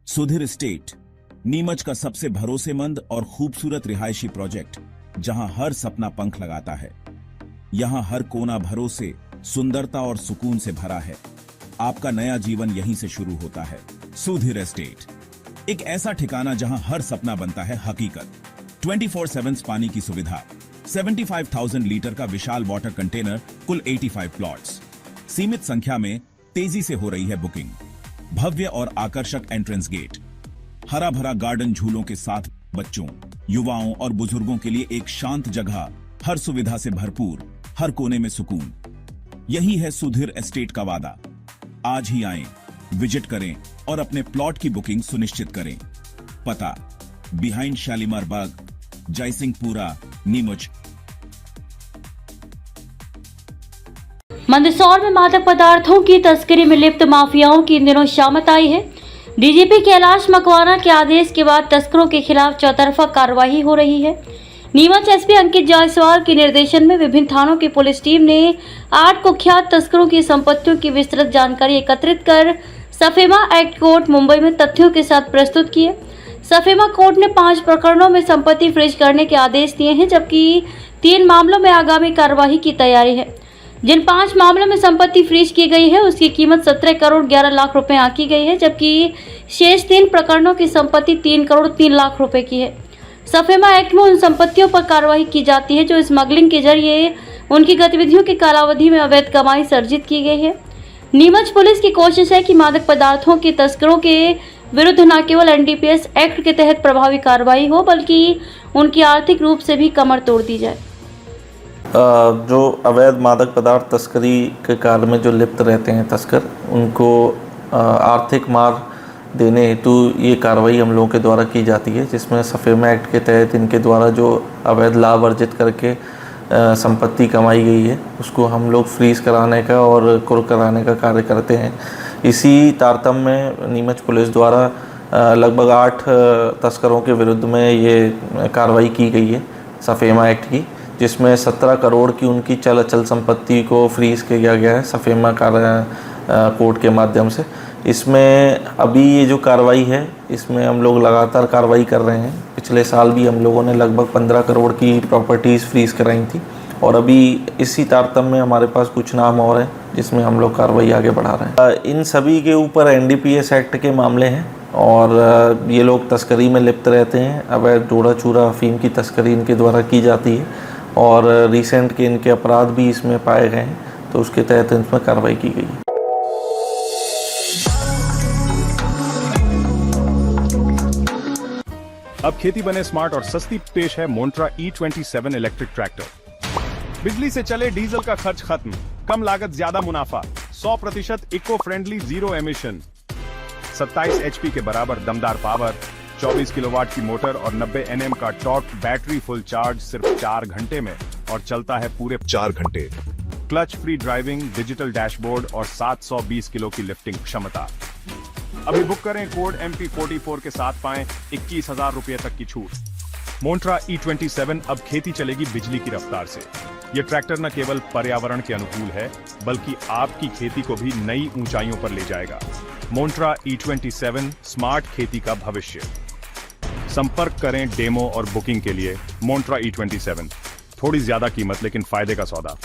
Sudhir estate Neemuch का सबसे भरोसेमंद और खूबसूरत रिहायशी प्रोजेक्ट, जहां हर सपना पंख लगाता है। यहां हर कोना भरोसे, सुंदरता और सुकून से भरा है। आपका नया जीवन यहीं से शुरू होता है। सुधीर एस्टेट, एक ऐसा ठिकाना जहां हर सपना बनता है हकीकत। 24/7 पानी की सुविधा, 75,000 लीटर का विशाल वाटर कंटेनर, कुल 85 प्लॉट्स। सीमित संख्या में तेजी से हो रही है बुकिंग। भव्य और आकर्षक एंट्रेंस गेट, हरा भरा गार्डन झूलों के साथ बच्चों, युवाओं और बुजुर्गों के लिए एक शांत जगह, हर सुविधा से भरपूर, हर कोने में सुकून। यही है सुधीर एस्टेट का वादा। आज ही आएं, विजिट करें और अपने प्लॉट की बुकिंग सुनिश्चित करें। पता: बिहाइंड शालीमार बाग, जयसिंहपुरा, नीमच। मंदसौर में मादक पदार्थों की तस्करी में लिप्त माफियाओं की इन दिनों शामत आई है। डीजीपी कैलाश मकवाना के आदेश के बाद तस्करों के खिलाफ चौतरफा कार्रवाई हो रही है। नीमच एसपी अंकित जायसवाल के निर्देशन में विभिन्न थानों की पुलिस टीम ने 8 कुख्यात तस्करों की संपत्तियों की विस्तृत जानकारी एकत्रित कर सफेमा एक्ट कोर्ट मुंबई में तथ्यों के साथ प्रस्तुत किए। सफेमा कोर्ट ने 5 प्रकरणों में संपत्ति फ्रीज करने के आदेश दिए हैं, जबकि 3 मामलों में आगामी कार्रवाई की तैयारी है। जिन 5 मामलों में संपत्ति फ्रीज की गई है उसकी कीमत 17 करोड़ 11 लाख रुपए आंकी गई है, जबकि शेष 3 प्रकरणों की संपत्ति 3 करोड़ 3 लाख रुपए की है। सफेमा एक्ट में उन संपत्तियों पर कार्रवाई की जाती है जो स्मगलिंग के जरिए उनकी गतिविधियों की कालावधि में अवैध कमाई सर्जित की गई है। नीमच पुलिस की कोशिश है कि मादक पदार्थों के तस्करों के विरुद्ध न केवल एनडीपीएस एक्ट के तहत प्रभावी कार्रवाई हो, बल्कि उनकी आर्थिक रूप से भी कमर तोड़ दी जाए। जो अवैध मादक पदार्थ तस्करी के कार्य में जो लिप्त रहते हैं तस्कर, उनको आर्थिक मार देने हेतु ये कार्रवाई हम लोगों के द्वारा की जाती है, जिसमें सफेमा एक्ट के तहत इनके द्वारा जो अवैध लाभ अर्जित करके संपत्ति कमाई गई है उसको हम लोग फ्रीज कराने का और कुर्क कराने का कार्य करते हैं। इसी तारतम्य में नीमच पुलिस द्वारा लगभग 8 तस्करों के विरुद्ध में ये कार्रवाई की गई है सफेमा एक्ट की, जिसमें 17 करोड़ की उनकी चल अचल संपत्ति को फ्रीज किया गया है सफेमा कोर्ट के माध्यम से। इसमें अभी ये जो कार्रवाई है इसमें हम लोग लगातार कार्रवाई कर रहे हैं। पिछले साल भी हम लोगों ने लगभग 15 करोड़ की प्रॉपर्टीज़ फ्रीज कराई थी और अभी इसी तारतम्य में हमारे पास कुछ नाम और हैं जिसमें हम लोग कार्रवाई आगे बढ़ा रहे हैं। इन सभी के ऊपर एनडीपीएस एक्ट के मामले हैं और ये लोग तस्करी में लिप्त रहते हैं। अवैध डोडा चूरा अफीम की तस्करी इनके द्वारा की जाती है और रिसेंट के इनके अपराध भी इसमें पाए गए हैं, तो उसके तहत इसमें कार्रवाई की गई है। अब खेती बने स्मार्ट और सस्ती, पेश है मोन्ट्रा E27 इलेक्ट्रिक ट्रैक्टर। बिजली से चले, डीजल का खर्च खत्म, कम लागत ज्यादा मुनाफा, 100% eco friendly, zero emission, 27 HP के बराबर दमदार पावर, 24 किलोवाट की मोटर और 90 Nm का टॉर्क, बैटरी फुल चार्ज सिर्फ 4 घंटे में और चलता है पूरे 4 घंटे। Clutch free driving, digital dashboard और 720 किलो की लिफ्टिंग क्षमता। अभी बुक करें, कोड MP44 के साथ पाएं 21,000 रुपए तक की छूट। मोन्ट्रा E27 अब खेती चलेगी बिजली की रफ्तार से। ये ट्रैक्टर न केवल पर्यावरण के अनुकूल है, बल्कि आपकी खेती को भी नई ऊंचाइयों पर ले जाएगा। मोन्ट्रा E27, स्मार्ट खेती का भविष्य। संपर्क करें डेमो और बुकिंग के लिए। मोन्ट्रा E27, थोड़ी ज्यादा कीमत लेकिन फायदे का सौदा।